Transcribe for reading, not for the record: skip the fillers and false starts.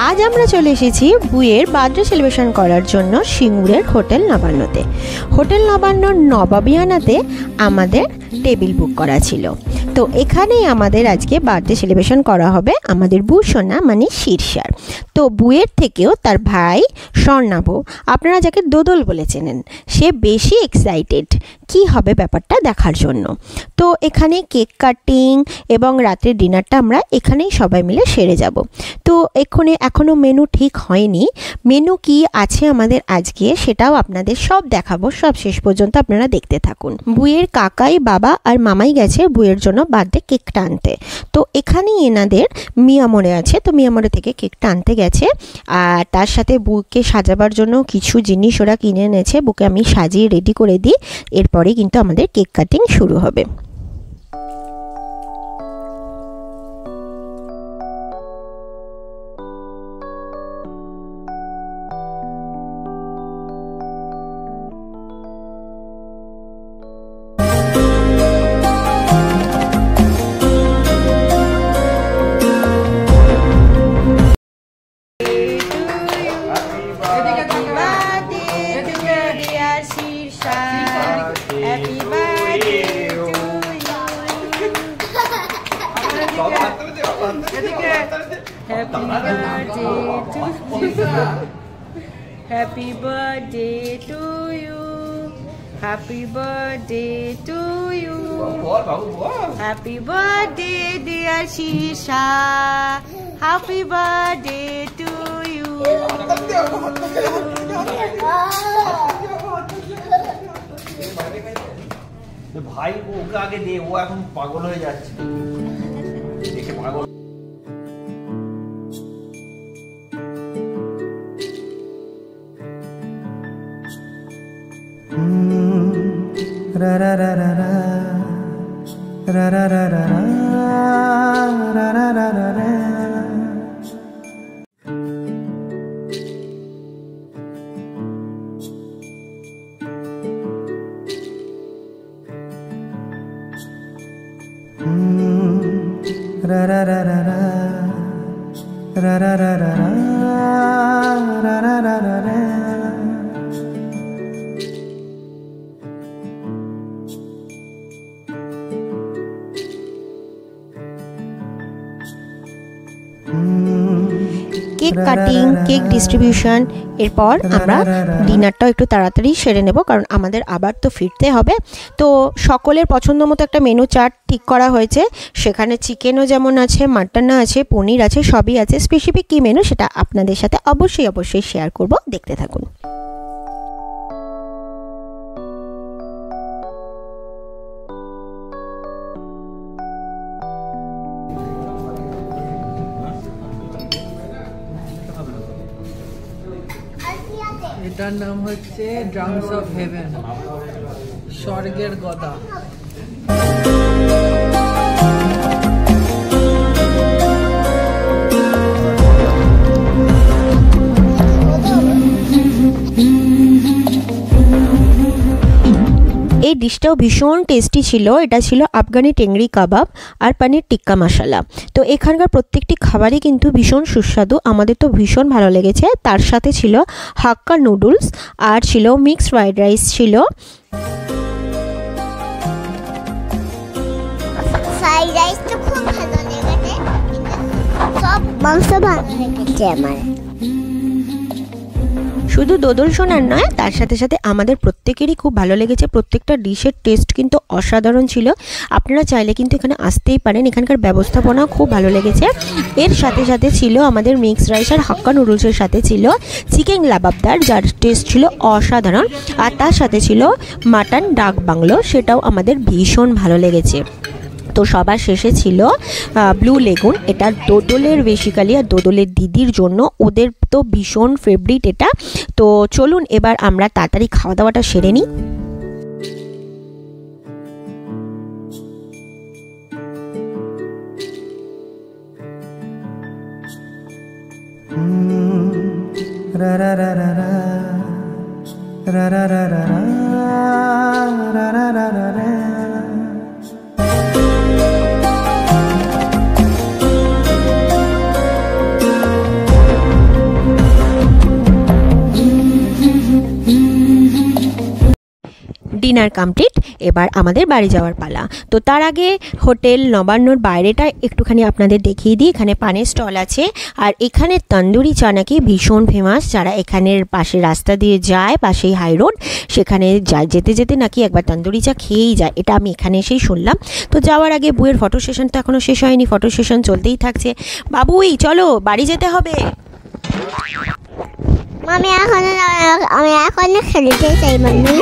আজ আমরা চলে এসেছি বুয়ের বার্থডে সেলিব্রেশন করার জন্য সিঙ্গুরের হোটেল নবান্নতে। হোটেল নবান্নর নবাবিয়ানাতে আমাদের টেবিল বুক করা ছিল। তো এখানেই আমাদের আজকে বার্থডে সেলিব্রেশন করা হবে আমাদের বুসোনা মানে শীর্ষার। তো বুয়ের থেকেও তার ভাই স্বর্ণাভ, আপনারা যাকে দোদল বলে চেনেন, সে বেশি এক্সাইটেড কি হবে ব্যাপারটা দেখার জন্য। তো এখানে কেক কাটিং এবং রাতের ডিনারটা আমরা এখানেই সবাই মিলে সেরে যাব। তো এখনও মেনু ঠিক হয়নি, মেনু কি আছে আমাদের আজকে সেটাও আপনাদের সব দেখাবো, সব শেষ পর্যন্ত আপনারা দেখতে থাকুন। বুয়ের কাকাই, বাবা আর মামাই গেছে বুয়ের জন্য বার্থডে কেকটা আনতে। তো এখানেই এনাদের মিয়ামোড়ে আছে, তো মিয়ামোড়ে থেকে কেকটা আনতে গেছে। আর তার সাথে বুকে সাজাবার জন্য কিছু জিনিস ওরা কিনে এনেছে, বুকে আমি সাজিয়ে রেডি করে দিই, এরপরে কিন্তু আমাদের কেক কাটিং শুরু হবে। Happy birthday to you. Happy birthday to you. Happy birthday dear Shisha. Happy birthday to you. भाई को ओके आगे दे, वो এখন পাগল হয়ে যাচ্ছে দেখে পাগল। রা রা রা রা রা রা রা রা রা রা রা রা রা রা। Ra ra ra ra ra ra ra ra ra ra ra ra ra ra। Cake cutting, cake distribution, এরপর আমরা ডিনারটাও একটু তাড়াতাড়ি সেরে নেব, কারণ আমাদের আবার তো ফিরতে হবে। তো সকলের পছন্দ মতো একটা মেনু চার্ট ঠিক করা হয়েছে, সেখানে চিকেনও যেমন আছে, মাটনও আছে, পনির আছে, সবই আছে। স্পেসিফিক কী মেনু সেটা আপনাদের সাথে অবশ্যই শেয়ার করব, দেখতে থাকুন। এটার নাম হচ্ছে ড্রামস অফ হেভেন, স্বর্গের গদা। এই ডিশটাও ভীষণ টেস্টি ছিল। এটা ছিল আফগানি টেংরি কাবাব আর পনির টিক্কা মশলা। তো এখানকার প্রত্যেকটি খাবারই কিন্তু ভীষণ সুস্বাদু, আমাদের তো ভীষণ ভালো লেগেছে। তার সাথে ছিল হাক্কা নুডলস আর ছিল মিক্সড ফ্রাইড রাইস ছিল। ফ্রাইড রাইস তো খুব ভালো লেগেছে, সব মাংস ভালো লেগেছে আমার। শুধু দোদল সোনার নয়, তার সাথে সাথে আমাদের প্রত্যেকেরই খুব ভালো লেগেছে। প্রত্যেকটা ডিশের টেস্ট কিন্তু অসাধারণ ছিল। আপনারা চাইলে কিন্তু এখানে আসতেই পারেন, এখানকার ব্যবস্থাপনাও খুব ভালো লেগেছে। এর সাথে সাথে ছিল আমাদের মিক্সড রাইস আর হাক্কা নুডলসের সাথে ছিল চিকেন লাবাবদার, যার টেস্ট ছিল অসাধারণ। আর তার সাথে ছিল মাটন ডাক বাংলো, সেটাও আমাদের ভীষণ ভালো লেগেছে। তো সবার শেষে ছিল ব্লু লেগুন, এটা দোদলের বেসিক্যালি আর দোদলের দিদির জন্য, ওদের তো ভীষণ ফেভারিট এটা। তো চলুন এবার আমরা তাড়াতাড়ি খাওয়া দাওয়াটা সেরে নিই। রা রা রা রা রা রা রা রা রা রা রা রা রা। ডিনার কমপ্লিট, এবার আমাদের বাড়ি যাওয়ার পালা। তো তার আগে হোটেল নবান্নর বাইরেটা একটুখানি আপনাদের দেখিয়ে দিই। এখানে পানের স্টল আছে, আর এখানে তন্দুরি চা নাকি ভীষণ ফেমাস। যারা এখানের পাশে রাস্তা দিয়ে যায়, পাশেই হাই রোড, সেখানে যেতে যেতে নাকি একবার তন্দুরি চা খেয়েই যায়, এটা আমি এখানে এসেই শুনলাম। তো যাওয়ার আগে বুয়ের ফটো সেশন তো এখনও শেষ হয়নি, ফটো সেশন চলতেই থাকছে। বাবুই চলো বাড়ি যেতে হবে। আমি এখন খেলতে চাই মাম্মি।